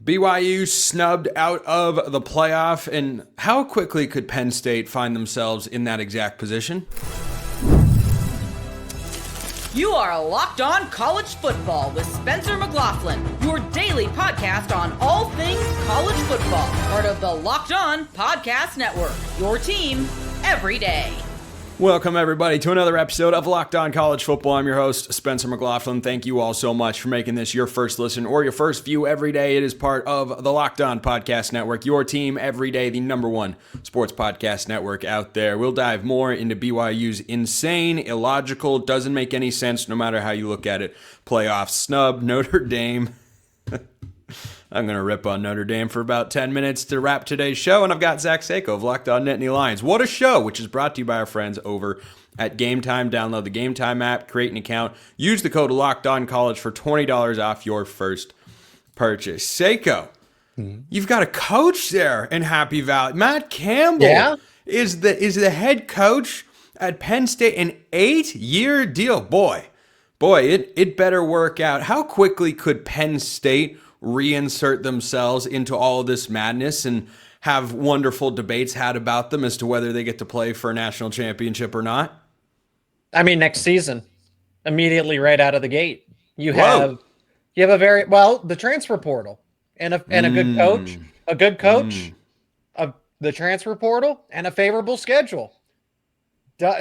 BYU snubbed out of the playoff, and how quickly could Penn State find themselves in that exact position? You are Locked On College Football with Spencer McLaughlin, your daily podcast on all things college football. Part of the Locked On Podcast Network, your team every day. Welcome, everybody, to another episode of Locked On College Football. I'm your host, Spencer McLaughlin. Thank you all so much for making this your first listen or your first view every day. It is part of the Locked On Podcast Network, your team every day, the number one sports podcast network out there. We'll dive more into BYU's insane, illogical, doesn't make any sense no matter how you look at it, playoff snub, Notre Dame. I'm going to rip on Notre Dame for about 10 minutes to wrap today's show, and I've got Zach Sako of Locked On Nittany Lions. What a show, which is brought to you by our friends over at Game Time. Download the Game Time app, create an account, use the code LOCKEDONCollege for $20 off your first purchase. Sako, you've got a coach there in Happy Valley. Matt Campbell is the head coach at Penn State, an 8-year deal. Boy, it better work out. How quickly could Penn State reinsert themselves into all of this madness and have wonderful debates had about them as to whether they get to play for a national championship or not? I mean, next season, immediately right out of the gate, you have a very the transfer portal and a good coach, the transfer portal and a favorable schedule.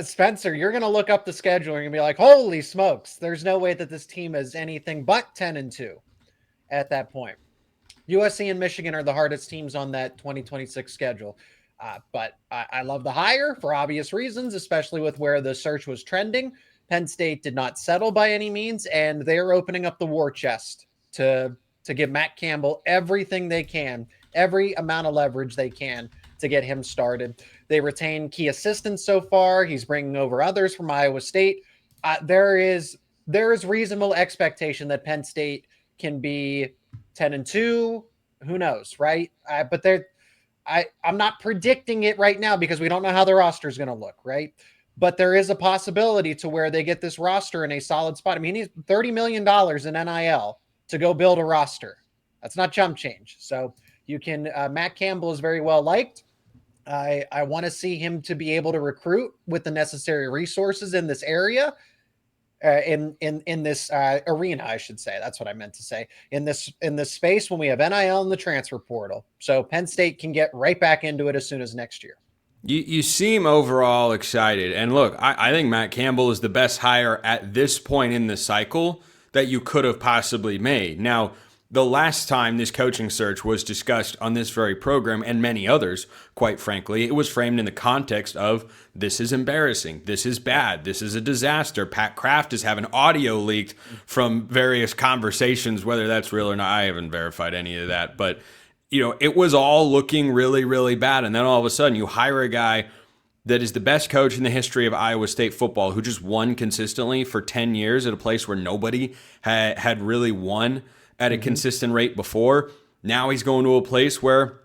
Spencer, you're going to look up the schedule and you're going to be like, holy smokes, there's no way that this team is anything but 10-2. At that point, USC and Michigan are the hardest teams on that 2026 schedule. But I love the hire for obvious reasons, especially with where the search was trending. Penn State did not settle by any means, and they're opening up the war chest to give Matt Campbell everything they can, every amount of leverage they can to get him started. They retain key assistants so far. He's bringing over others from Iowa State. There is reasonable expectation that Penn State can be 10-2. Who knows, right? But I'm not predicting it right now because we don't know how the roster is going to look, right? But there is a possibility to where they get this roster in a solid spot. I mean, he needs $30 million in NIL to go build a roster. That's not chump change. So you can, Matt Campbell is very well liked. I want to see him to be able to recruit with the necessary resources in this area. In this arena, I should say. That's what I meant to say. In this space when we have NIL in the transfer portal. So Penn State can get right back into it as soon as next year. You seem overall excited. And look, I think Matt Campbell is the best hire at this point in the cycle that you could have possibly made. Now, the last time this coaching search was discussed on this very program and many others, quite frankly, it was framed in the context of this is embarrassing, this is bad, this is a disaster. Pat Kraft is having audio leaked from various conversations, whether that's real or not. I haven't verified any of that, but it was all looking really, really bad. And then all of a sudden you hire a guy that is the best coach in the history of Iowa State football, who just won consistently for 10 years at a place where nobody had really won at a consistent rate before. Now he's going to a place where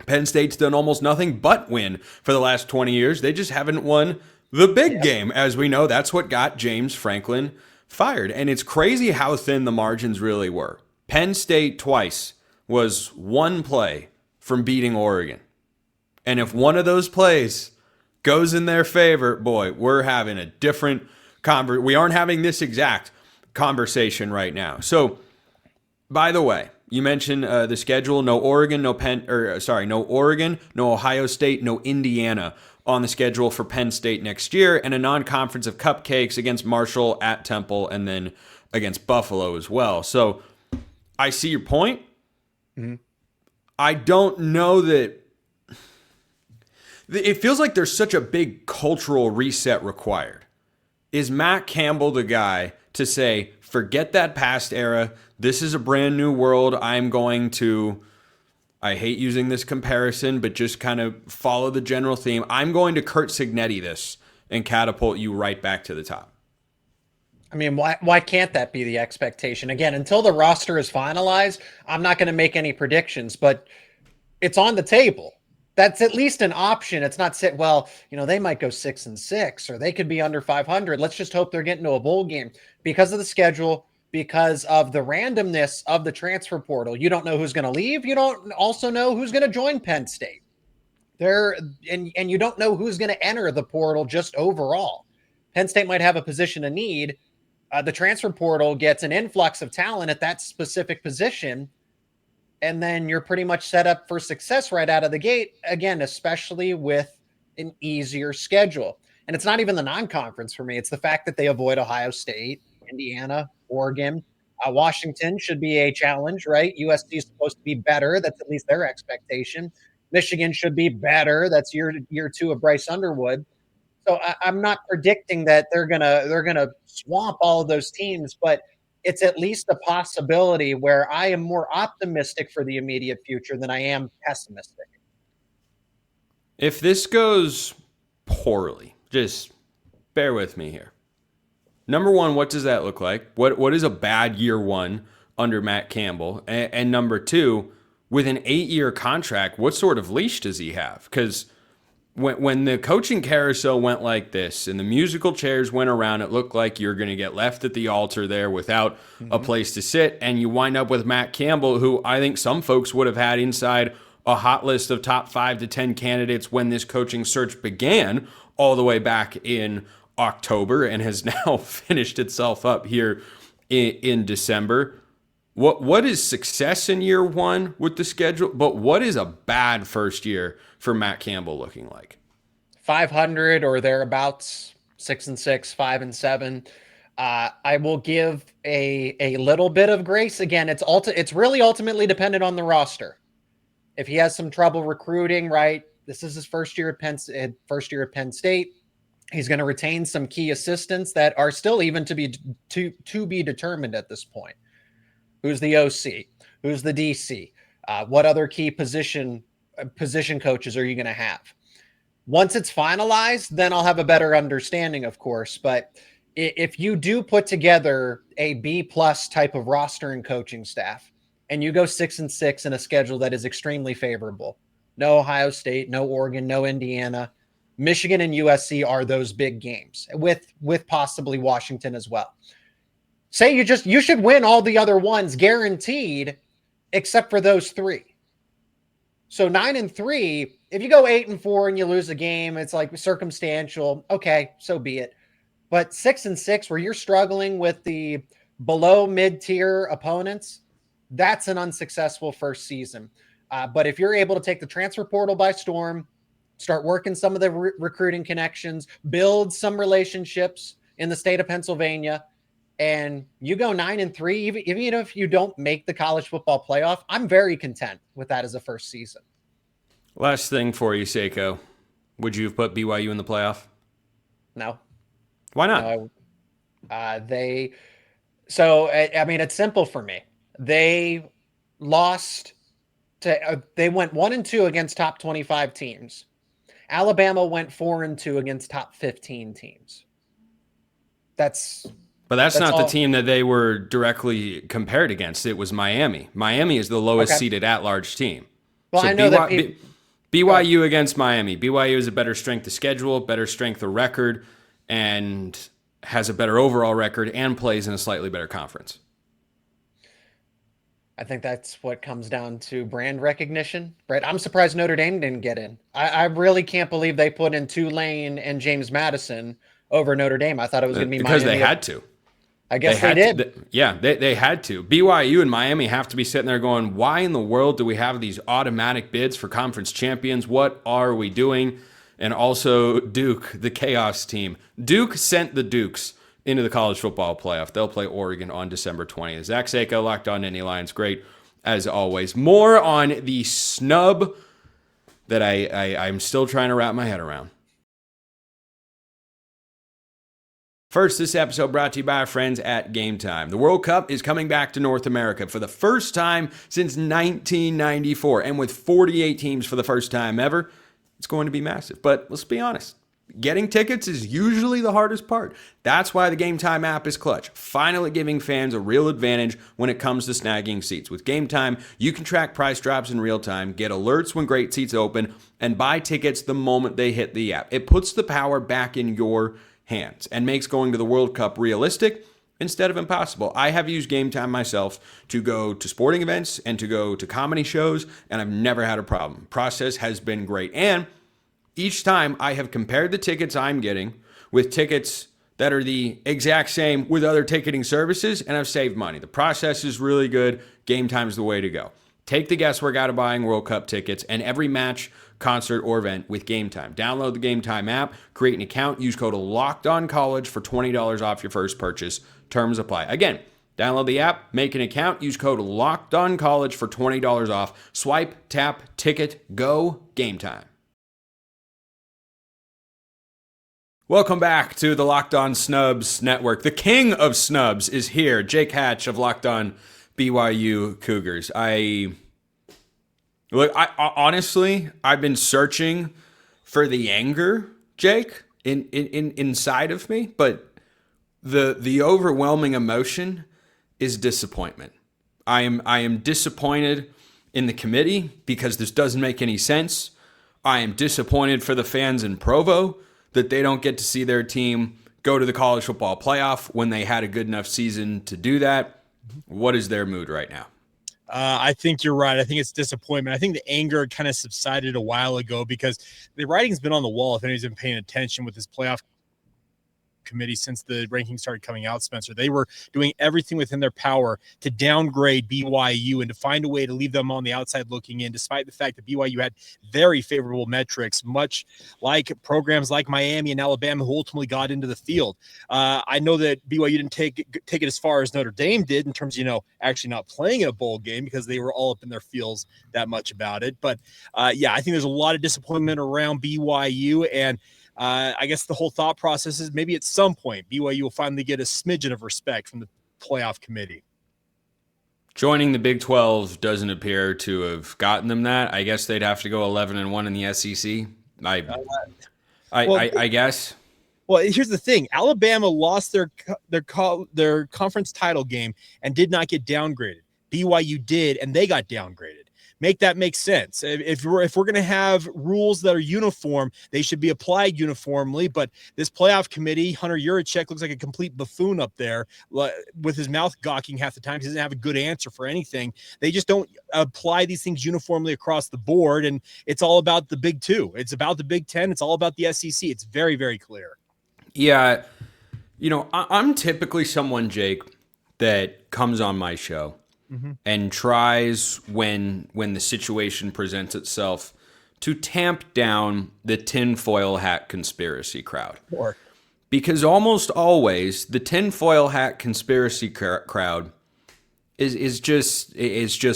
Penn State's done almost nothing but win for the last 20 years. They just haven't won the big game. As we know, that's what got James Franklin fired. And it's crazy how thin the margins really were. Penn State twice was one play from beating Oregon. And if one of those plays goes in their favor, boy, we're having a different conversation. We aren't having this exact conversation right now. So, by the way, you mentioned the schedule. No Oregon, no Oregon, no Ohio State, no Indiana on the schedule for Penn State next year, and a non-conference of cupcakes against Marshall, at Temple, and then against Buffalo as well. So I see your point. Mm-hmm. I don't know that it feels like there's such a big cultural reset required. Is Matt Campbell the guy to say, forget that past era, this is a brand new world, I'm going to, I hate using this comparison, but just kind of follow the general theme, I'm going to Curt Cignetti this and catapult you right back to the top? I mean, why can't that be the expectation? Again, until the roster is finalized, I'm not going to make any predictions, but it's on the table. That's at least an option. It's not they might go 6-6 or they could be under 500. Let's just hope they're getting to a bowl game because of the schedule, because of the randomness of the transfer portal. You don't know who's going to leave. You don't also know who's going to join Penn State. And you don't know who's going to enter the portal just overall. Penn State might have a position of need. The transfer portal gets an influx of talent at that specific position, and then you're pretty much set up for success right out of the gate, again, especially with an easier schedule. And it's not even the non-conference for me. It's the fact that they avoid Ohio State, Indiana, Oregon. Washington should be a challenge, right? USC is supposed to be better. That's at least their expectation. Michigan should be better. That's year two of Bryce Underwood. So I'm not predicting that they're gonna swamp all of those teams, but it's at least a possibility where I am more optimistic for the immediate future than I am pessimistic. If this goes poorly, just bear with me here. Number one, what does that look like? What is a bad year one under Matt Campbell? And number two, with an 8-year contract, what sort of leash does he have? Because when the coaching carousel went like this and the musical chairs went around, it looked like you're going to get left at the altar there without a place to sit. And you wind up with Matt Campbell, who I think some folks would have had inside a hot list of top 5 to 10 candidates when this coaching search began all the way back in October and has now finished itself up here in December. What is success in year one with the schedule, but what is a bad first year for Matt Campbell looking like? 500 or thereabouts, 6-6, 5-7. I will give a little bit of grace. Again, it's really ultimately dependent on the roster. If he has some trouble recruiting, right? This is his first year at Penn State. He's going to retain some key assistants that are still even to be determined at this point. Who's the OC? Who's the DC? What other key position coaches are you going to have? Once it's finalized, then I'll have a better understanding, of course. But if you do put together a B+ type of roster and coaching staff, and you go 6-6 in a schedule that is extremely favorable, no Ohio State, no Oregon, no Indiana, Michigan and USC are those big games with possibly Washington as well. Say you should win all the other ones guaranteed, except for those 3. So 9-3, if you go 8-4 and you lose a game, it's like circumstantial. Okay, so be it. But 6-6, where you're struggling with the below mid-tier opponents, that's an unsuccessful first season. But if you're able to take the transfer portal by storm, start working some of the recruiting connections, build some relationships in the state of Pennsylvania, and you go 9-3, even if you don't make the college football playoff, I'm very content with that as a first season. Last thing for you, Seiko. Would you have put BYU in the playoff? No. Why not? No, it's simple for me. They lost they went 1-2 against top 25 teams. Alabama went 4-2 against top 15 teams. But that's not the team that they were directly compared against. It was Miami. Miami is the lowest seeded at-large team. Well, so I know that BYU against Miami. BYU is a better strength of schedule, better strength of record, and has a better overall record and plays in a slightly better conference. I think that's what comes down to brand recognition, right? I'm surprised Notre Dame didn't get in. I really can't believe they put in Tulane and James Madison over Notre Dame. I thought it was going to be because Miami. They had to. I guess they did. They had to. BYU and Miami have to be sitting there going, why in the world do we have these automatic bids for conference champions? What are we doing? And also Duke, the chaos team. Duke sent the Dukes into the college football playoff. They'll play Oregon on December 20th. Zach Seiko, Locked On Nittany Lions. Great, as always. More on the snub that I'm still trying to wrap my head around. First, this episode brought to you by our friends at Game Time. The World Cup is coming back to North America for the first time since 1994. And with 48 teams for the first time ever, it's going to be massive. But let's be honest, getting tickets is usually the hardest part. That's why the Game Time app is clutch, finally giving fans a real advantage when it comes to snagging seats. With Game Time, you can track price drops in real time, get alerts when great seats open, and buy tickets the moment they hit the app. It puts the power back in your hands and makes going to the World Cup realistic instead of impossible. I have used Game Time myself to go to sporting events and to go to comedy shows, and I've never had a problem. Process has been great. And each time I have compared the tickets I'm getting with tickets that are the exact same with other ticketing services, and I've saved money. The process is really good. Game Time's the way to go. Take the guesswork out of buying World Cup tickets and every match, concert, or event with Game Time. Download the Game Time app, create an account, use code LOCKEDONCollege for $20 off your first purchase. Terms apply. Again, download the app, make an account, use code LOCKEDONCollege for $20 off. Swipe, tap, ticket, go, Game Time. Welcome back to the Locked On Snubs Network. The king of snubs is here. Jake Hatch of Locked On BYU Cougars. Honestly, I've been searching for the anger, Jake, inside of me, but the overwhelming emotion is disappointment. I am disappointed in the committee because this doesn't make any sense. I am disappointed for the fans in Provo that they don't get to see their team go to the college football playoff when they had a good enough season to do that. What is their mood right now? I think you're right. I think it's disappointment. I think the anger kind of subsided a while ago because the writing's been on the wall. If anybody's been paying attention with this playoff committee since the rankings started coming out, Spencer, they were doing everything within their power to downgrade BYU and to find a way to leave them on the outside looking in, despite the fact that BYU had very favorable metrics, much like programs like Miami and Alabama who ultimately got into the field. I know that BYU didn't take it as far as Notre Dame did in terms of, actually not playing in a bowl game because they were all up in their feels that much about it. But I think there's a lot of disappointment around BYU, and I guess the whole thought process is maybe at some point BYU will finally get a smidgen of respect from the playoff committee. Joining the Big 12 doesn't appear to have gotten them that. I guess they'd have to go 11-1 in the SEC. I guess. Well, here's the thing: Alabama lost their conference title game and did not get downgraded. BYU did, and they got downgraded. Make that make sense. If we're going to have rules that are uniform, they should be applied uniformly. But this playoff committee, Hunter Yurachek looks like a complete buffoon up there with his mouth gawking half the time. He doesn't have a good answer for anything. They just don't apply these things uniformly across the board. And it's all about the Big Two. It's about the Big Ten. It's all about the SEC. It's very, very clear. Yeah. I'm typically someone, Jake, that comes on my show and tries when the situation presents itself to tamp down the tinfoil hat conspiracy crowd. Sure. Because almost always the tinfoil hat conspiracy crowd is just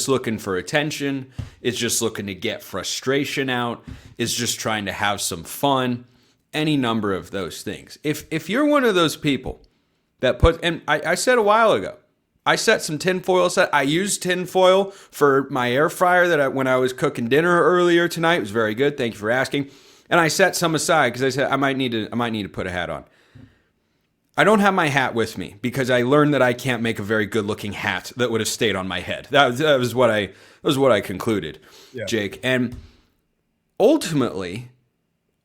looking for attention, is just looking to get frustration out, is just trying to have some fun, any number of those things. If you're one of those people that and I said a while ago, I set some tinfoil aside. I used tinfoil for my air fryer when I was cooking dinner earlier tonight. It was very good. Thank you for asking. And I set some aside because I said I might need to put a hat on. I don't have my hat with me because I learned that I can't make a very good looking hat that would have stayed on my head. That was what I concluded, yeah. Jake. And ultimately,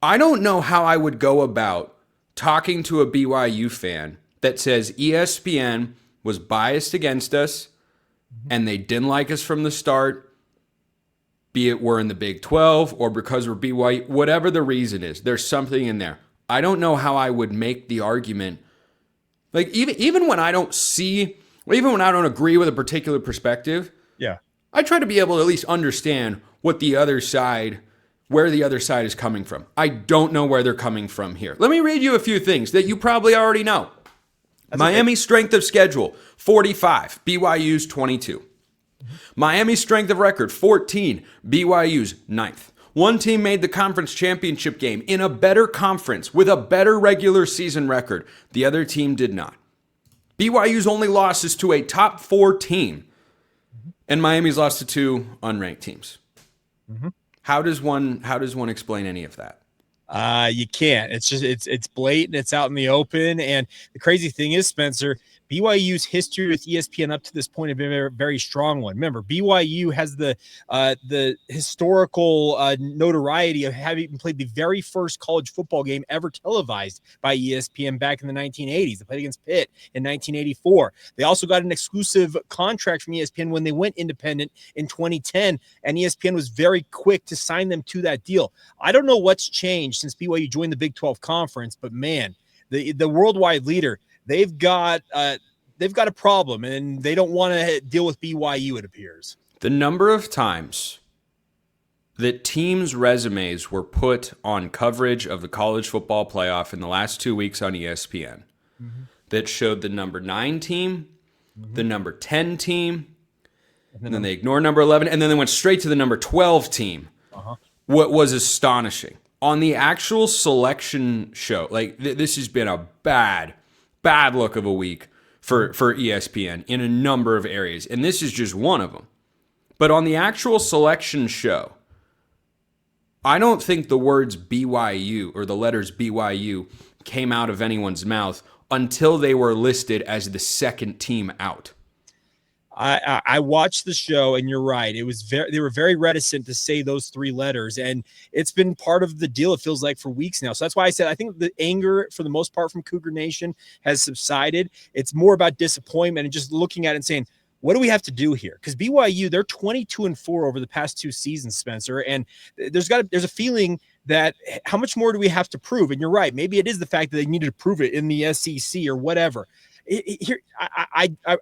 I don't know how I would go about talking to a BYU fan that says ESPN was biased against us and they didn't like us from the start, be it we're in the Big 12 or because we're BYU, whatever the reason is, there's something in there. I don't know how I would make the argument. Like even when I don't agree with a particular perspective, yeah, I try to be able to at least understand where the other side is coming from. I don't know where they're coming from here. Let me read you a few things that you probably already know. Miami's strength of schedule, 45. BYU's 22. Miami's strength of record, 14. BYU's 9th. One team made the conference championship game in a better conference with a better regular season record. The other team did not. BYU's only loss is to a top 4 team, and Miami's lost to 2 unranked teams. How does one explain any of that? You can't. It's just it's blatant. It's out in the open. And the crazy thing is, Spencer, BYU's history with ESPN up to this point have been a very strong one. Remember, BYU has the historical notoriety of having played the very first college football game ever televised by ESPN back in the 1980s. They played against Pitt in 1984. They also got an exclusive contract from ESPN when they went independent in 2010, and ESPN was very quick to sign them to that deal. I don't know what's changed since BYU joined the Big 12 Conference, but man, the worldwide leader, they've got a problem, and they don't want to deal with BYU, it appears. The number of times that teams' resumes were put on coverage of the college football playoff in the last 2 weeks on ESPN that showed the number 9 team, the number 10 team, and then they ignored number 11, and then they went straight to the number 12 team. What was astonishing. On the actual selection show, like this has been a bad look of a week for ESPN in a number of areas, and this is just one of them. But on the actual selection show, I don't think the words BYU or the letters BYU came out of anyone's mouth until they were listed as the second team out. I watched the show, and you're right. They were very reticent to say those 3 letters, and it's been part of the deal, it feels like, for weeks now. So that's why I said I think the anger, for the most part, from Cougar Nation has subsided. It's more about disappointment and just looking at it and saying, what do we have to do here? Because BYU, they're 22-4 over the past 2 seasons, Spencer, and there's a feeling that how much more do we have to prove? And you're right. Maybe it is the fact that they needed to prove it in the SEC or whatever. Here,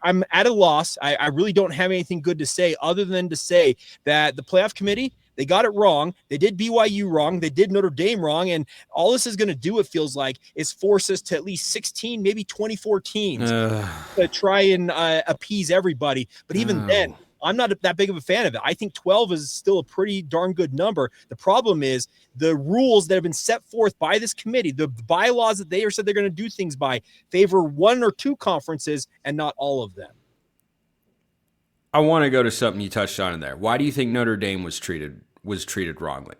I'm at a loss. I really don't have anything good to say other than to say that the playoff committee, they got it wrong. They did BYU wrong. They did Notre Dame wrong. And all this is going to do, it feels like, is force us to at least 16, maybe 24 teams to try and appease everybody. But even then, I'm not that big of a fan of it. I think 12 is still a pretty darn good number. The problem is the rules that have been set forth by this committee, the bylaws that they said they're going to do things by, favor 1 or 2 conferences and not all of them. I want to go to something you touched on in there. Why do you think Notre Dame was treated wrongly?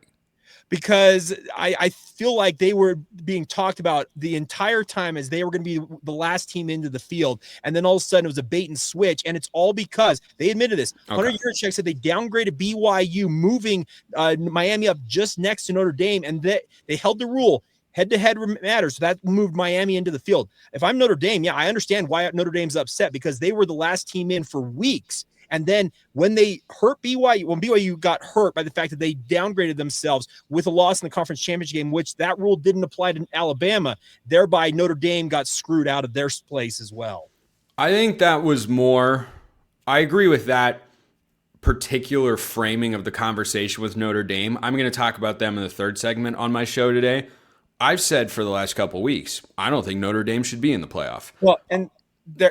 Because I feel like they were being talked about the entire time as they were going to be the last team into the field. And then all of a sudden it was a bait and switch. And it's all because they admitted this. Okay. Hunter Yurachek said they downgraded BYU, moving Miami up just next to Notre Dame. And they held the rule. Head-to-head matters. So that moved Miami into the field. If I'm Notre Dame, yeah, I understand why Notre Dame's upset, because they were the last team in for weeks. And then when they hurt BYU, when BYU got hurt by the fact that they downgraded themselves with a loss in the conference championship game, which that rule didn't apply to Alabama, thereby Notre Dame got screwed out of their place as well. I think that was more, I agree with that particular framing of the conversation with Notre Dame. I'm going to talk about them in the third segment on my show today. I've said for the last couple of weeks, I don't think Notre Dame should be in the playoff. Well, and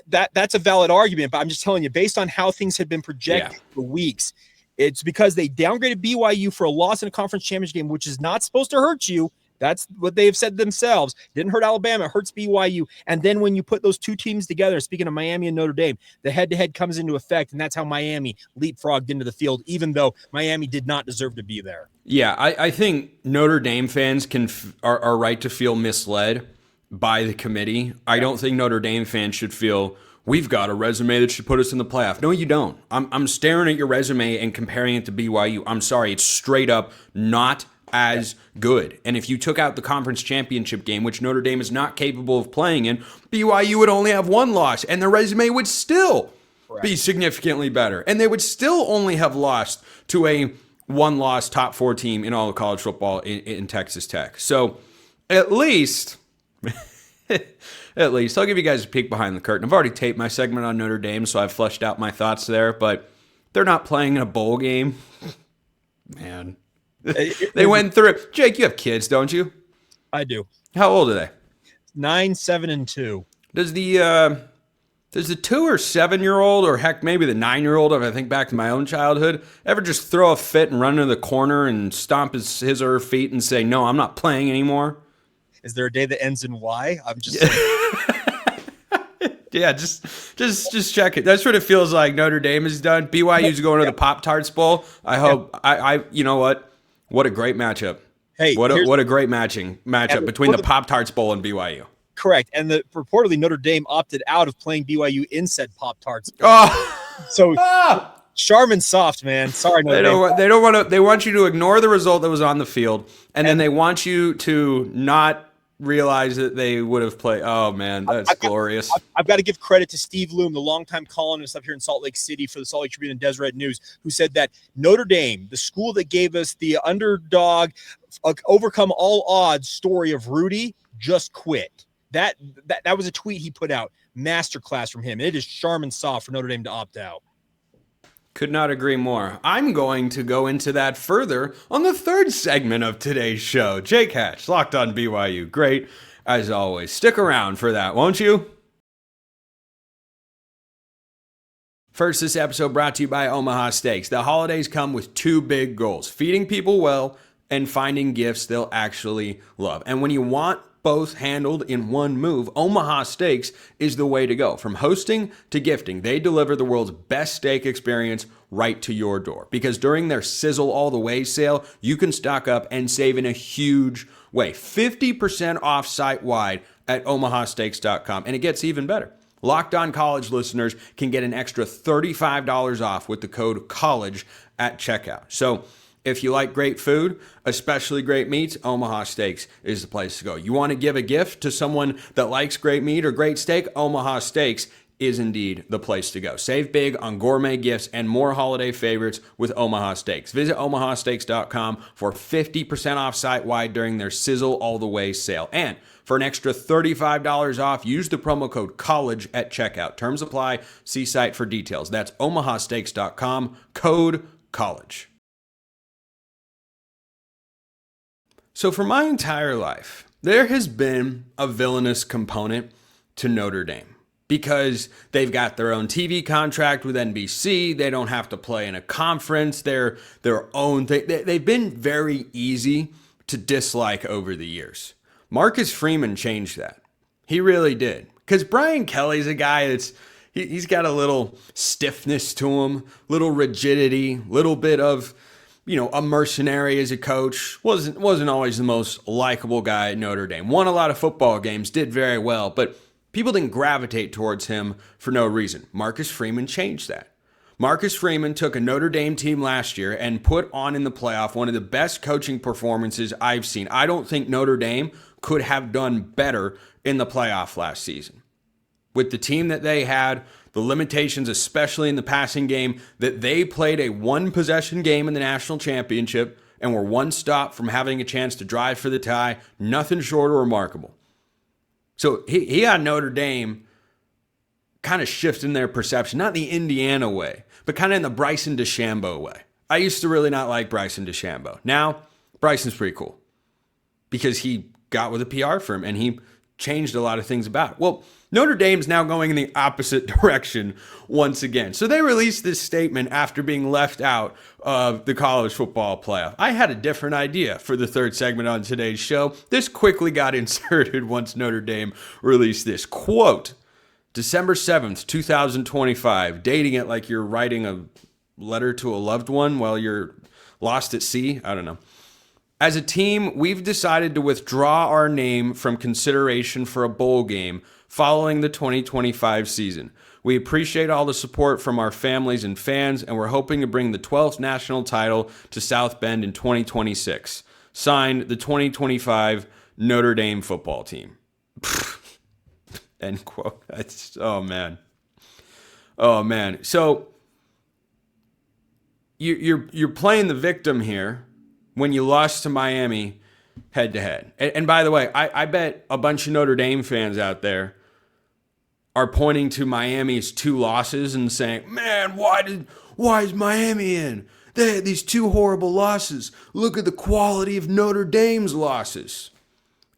that's a valid argument, but I'm just telling you, based on how things had been projected for weeks, it's because they downgraded BYU for a loss in a conference championship game, which is not supposed to hurt you. That's what they have said themselves. Didn't hurt Alabama, it hurts BYU. And then when you put those 2 teams together, speaking of Miami and Notre Dame, the head-to-head comes into effect, and that's how Miami leapfrogged into the field, even though Miami did not deserve to be there. Yeah, I think Notre Dame fans are right to feel misled by the committee. I don't think Notre Dame fans should feel we've got a resume that should put us in the playoff. No, you don't. I'm staring at your resume and comparing it to BYU. I'm sorry, it's straight up not as good. And if you took out the conference championship game, which Notre Dame is not capable of playing in, BYU would only have 1 loss, and their resume would still be significantly better. And they would still only have lost to a 1-loss top 4 team in all of college football in Texas Tech. So at least I'll give you guys a peek behind the curtain. I've already taped my segment on Notre Dame, so I've fleshed out my thoughts there, but they're not playing in a bowl game. Man. They went through it. Jake, you have kids, don't you? I do. How old are they? 9, 7, and 2. Does the 2 or 7-year-old, or heck, maybe the 9-year-old, if I think back to my own childhood, ever just throw a fit and run into the corner and stomp his or her feet and say, no, I'm not playing anymore? Is there a day that ends in Y? I'm just Yeah, just check it. That's what it feels like Notre Dame has done. BYU's going to the Pop-Tarts Bowl. I hope you know what a great matchup. Hey, what a great matchup between the Pop-Tarts Bowl and BYU. Correct. And reportedly Notre Dame opted out of playing BYU in said Pop-Tarts. Oh. So Charmin's soft, man. Sorry, Notre Dame. They don't want to. They want you to ignore the result that was on the field, and then they want you to not realize that they would have played. Oh man, that's glorious. I've got to give credit to Steve Loom, the longtime columnist up here in Salt Lake City for the Salt Lake Tribune and Deseret News, who said that Notre Dame, the school that gave us the underdog, overcome all odds story of Rudy, just quit. That was a tweet he put out. Masterclass from him. It is Charmin soft for Notre Dame to opt out. Could not agree more. I'm going to go into that further on the third segment of today's show. Jake Hatch, Locked on BYU. Great, as always. Stick around for that, won't you? First, this episode brought to you by Omaha Steaks. The holidays come with two big goals: feeding people well and finding gifts they'll actually love. And when you want both handled in one move, Omaha Steaks is the way to go. From hosting to gifting, they deliver the world's best steak experience right to your door. Because during their Sizzle All the Way sale, you can stock up and save in a huge way. 50% off site-wide at omahasteaks.com. And it gets even better. Locked On College listeners can get an extra $35 off with the code COLLEGE at checkout. So if you like great food, especially great meats, Omaha Steaks is the place to go. You want to give a gift to someone that likes great meat or great steak? Omaha Steaks is indeed the place to go. Save big on gourmet gifts and more holiday favorites with Omaha Steaks. Visit omahasteaks.com for 50% off site-wide during their Sizzle All the Way sale. And for an extra $35 off, use the promo code COLLEGE at checkout. Terms apply. See site for details. That's omahasteaks.com, code COLLEGE. So for my entire life, there has been a villainous component to Notre Dame because they've got their own TV contract with NBC. They don't have to play in a conference. They're their own thing. They've been very easy to dislike over the years. Marcus Freeman changed that. He really did. Because Brian Kelly's a guy that's, he's got a little stiffness to him, little rigidity, little bit of, a mercenary as a coach. Wasn't always the most likable guy at Notre Dame. Won a lot of football games, did very well, but people didn't gravitate towards him for no reason. Marcus Freeman changed that. Marcus Freeman took a Notre Dame team last year and put on in the playoff one of the best coaching performances I've seen. I don't think Notre Dame could have done better in the playoff last season. With the team that they had, the limitations, especially in the passing game, that they played a one-possession game in the national championship and were one stop from having a chance to drive for the tie, nothing short of remarkable. So he had Notre Dame kind of shifting their perception, not the Indiana way, but kind of in the Bryson DeChambeau way. I used to really not like Bryson DeChambeau. Now, Bryson's pretty cool because he got with a PR firm and he changed a lot of things about it. Well, Notre Dame's now going in the opposite direction once again. So they released this statement after being left out of the college football playoff. I had a different idea for the third segment on today's show. This quickly got inserted once Notre Dame released this. Quote, December 7th, 2025, dating it like you're writing a letter to a loved one while you're lost at sea. I don't know. As a team, we've decided to withdraw our name from consideration for a bowl game following the 2025 season. We appreciate all the support from our families and fans, and we're hoping to bring the 12th national title to South Bend in 2026. Signed, the 2025 Notre Dame football team. End quote. That's, oh man. So you're playing the victim here when you lost to Miami head-to-head. And by the way, I bet a bunch of Notre Dame fans out there are pointing to Miami's two losses and saying, man, why is Miami in? They had these two horrible losses. Look at the quality of Notre Dame's losses.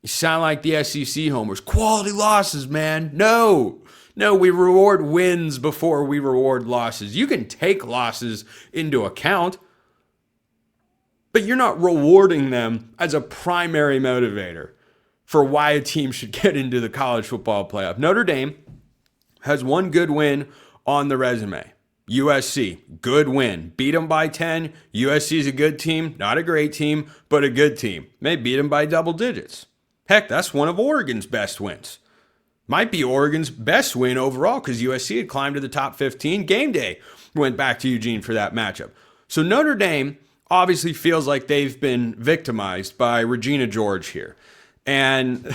You sound like the SEC homers. Quality losses, man. No, we reward wins before we reward losses. You can take losses into account, but you're not rewarding them as a primary motivator for why a team should get into the college football playoff. Notre Dame has one good win on the resume. USC, good win. Beat them by 10. USC is a good team, not a great team, but a good team. They beat them by double digits. Heck, that's one of Oregon's best wins. Might be Oregon's best win overall because USC had climbed to the top 15. Game day went back to Eugene for that matchup. So Notre Dame obviously feels like they've been victimized by Regina George here. And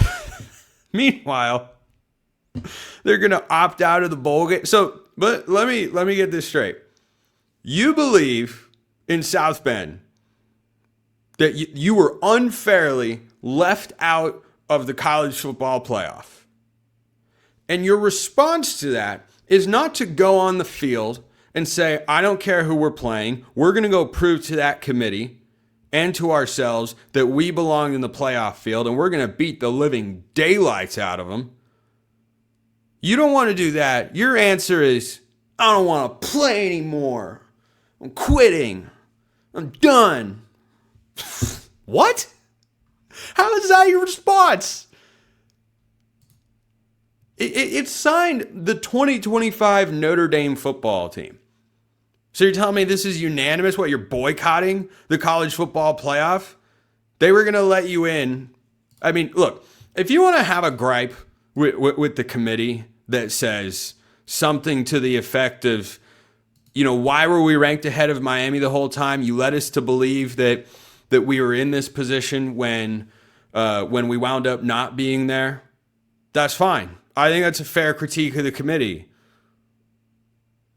meanwhile, they're going to opt out of the bowl game. So, but let me get this straight. You believe in South Bend that you were unfairly left out of the college football playoff. And your response to that is not to go on the field and say, I don't care who we're playing. We're going to go prove to that committee and to ourselves that we belong in the playoff field, and we're going to beat the living daylights out of them. You don't want to do that. Your answer is, I don't want to play anymore. I'm quitting. I'm done. What? How is that your response? It signed the 2025 Notre Dame football team. So you're telling me this is unanimous? What, you're boycotting the college football playoff? They were going to let you in. I mean, look, if you want to have a gripe with the committee that says something to the effect of, why were we ranked ahead of Miami the whole time? You led us to believe that we were in this position when we wound up not being there. That's fine. I think that's a fair critique of the committee.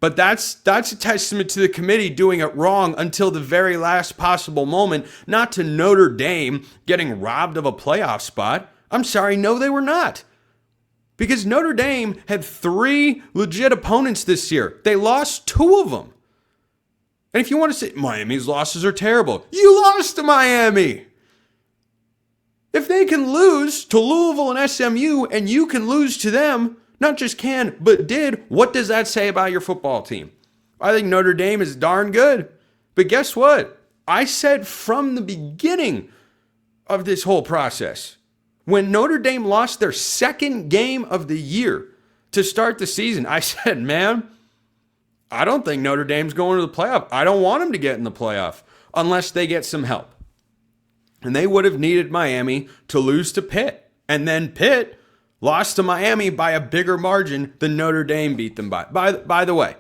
But that's a testament to the committee doing it wrong until the very last possible moment, not to Notre Dame getting robbed of a playoff spot. I'm sorry, no, they were not. Because Notre Dame had 3 legit opponents this year. They lost 2 of them. And if you want to say Miami's losses are terrible, you lost to Miami. If they can lose to Louisville and SMU and you can lose to them, not just can, but did, what does that say about your football team? I think Notre Dame is darn good. But guess what? I said from the beginning of this whole process, when Notre Dame lost their second game of the year to start the season, I said, man, I don't think Notre Dame's going to the playoff. I don't want them to get in the playoff unless they get some help. And they would have needed Miami to lose to Pitt. And then Pitt lost to Miami by a bigger margin than Notre Dame beat them by. By the way,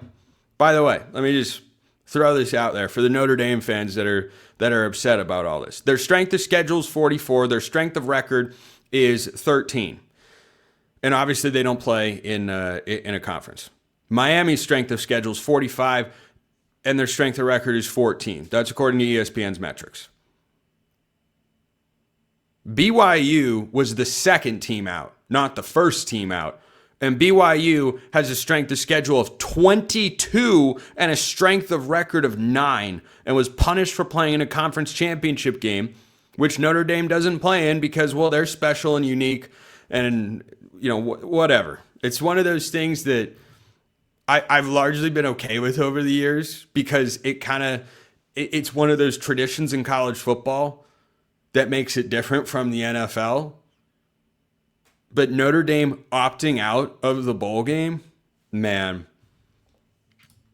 let me just throw this out there for the Notre Dame fans that are upset about all this. Their strength of schedule is 44. Their strength of record is 13. And obviously they don't play in a conference. Miami's strength of schedule is 45, and their strength of record is 14. That's according to ESPN's metrics. BYU was the second team out, not the first team out. And BYU has a strength of schedule of 22 and a strength of record of 9 and was punished for playing in a conference championship game, which Notre Dame doesn't play in because, well, they're special and unique and, whatever. It's one of those things that I've largely been okay with over the years because it's one of those traditions in college football that makes it different from the NFL. But Notre Dame opting out of the bowl game, man,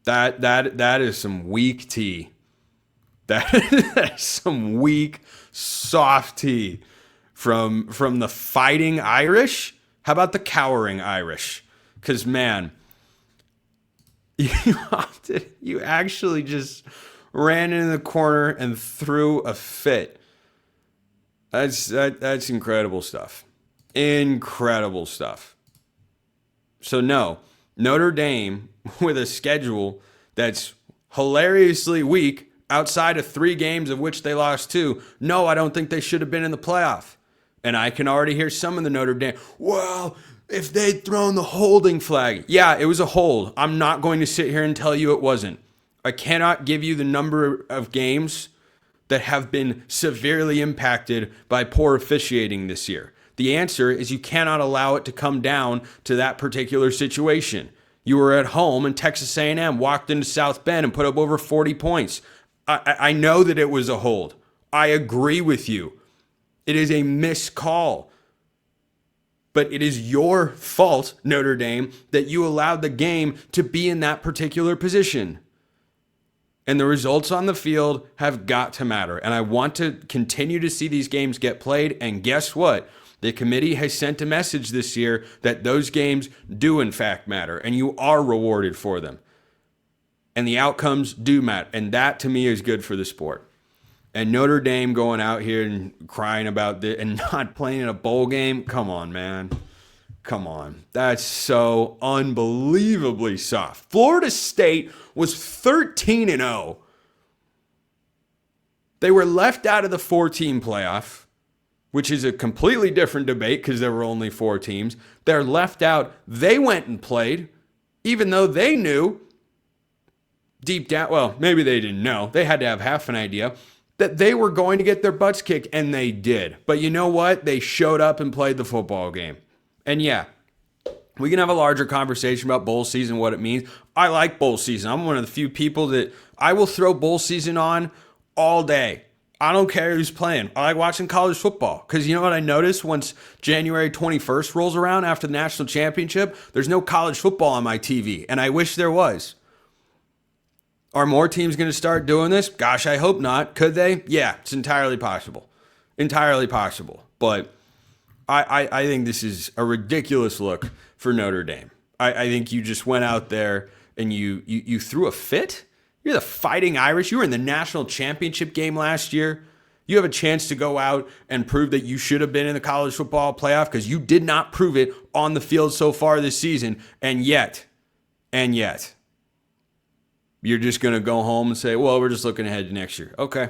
that is some weak tea. That is some weak, soft tea from the fighting Irish. How about the cowering Irish? Because, man, you actually just ran into the corner and threw a fit. That's incredible stuff. Incredible stuff. So no, Notre Dame with a schedule that's hilariously weak outside of 3 games of which they lost 2. No, I don't think they should have been in the playoff. And I can already hear some of the Notre Dame, well, if they'd thrown the holding flag. Yeah, it was a hold. I'm not going to sit here and tell you it wasn't. I cannot give you the number of games that have been severely impacted by poor officiating this year. The answer is you cannot allow it to come down to that particular situation. You were at home and Texas A&M walked into South Bend and put up over 40 points. I know that it was a hold. I agree with you. It is a missed call. But it is your fault, Notre Dame, that you allowed the game to be in that particular position. And the results on the field have got to matter. And I want to continue to see these games get played. And guess what? The committee has sent a message this year that those games do in fact matter, and you are rewarded for them. And the outcomes do matter, and that to me is good for the sport. And Notre Dame going out here and crying about this and not playing in a bowl game, come on, man. Come on. That's so unbelievably soft. Florida State was 13-0. They were left out of the 4-team playoff, which is a completely different debate because there were only 4 teams. They're left out. They went and played, even though they knew deep down, well, maybe they didn't know. They had to have half an idea that they were going to get their butts kicked, and they did. But you know what? They showed up and played the football game. And yeah, we can have a larger conversation about bowl season, what it means. I like bowl season. I'm one of the few people that I will throw bowl season on all day. I don't care who's playing. I like watching college football because you know what I noticed once January 21st rolls around after the national championship? There's no college football on my TV, and I wish there was. Are more teams going to start doing this? Gosh, I hope not. Could they? Yeah, it's entirely possible. Entirely possible. But I think this is a ridiculous look for Notre Dame. I think you just went out there and you threw a fit. You're the Fighting Irish. You were in the national championship game last year. You have a chance to go out and prove that you should have been in the college football playoff because you did not prove it on the field so far this season. And yet, you're just going to go home and say, well, we're just looking ahead to next year. Okay.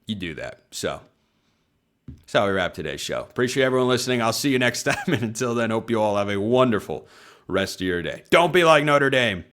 You do that. So that's how we wrap today's show. Appreciate everyone listening. I'll see you next time. And until then, hope you all have a wonderful rest of your day. Don't be like Notre Dame.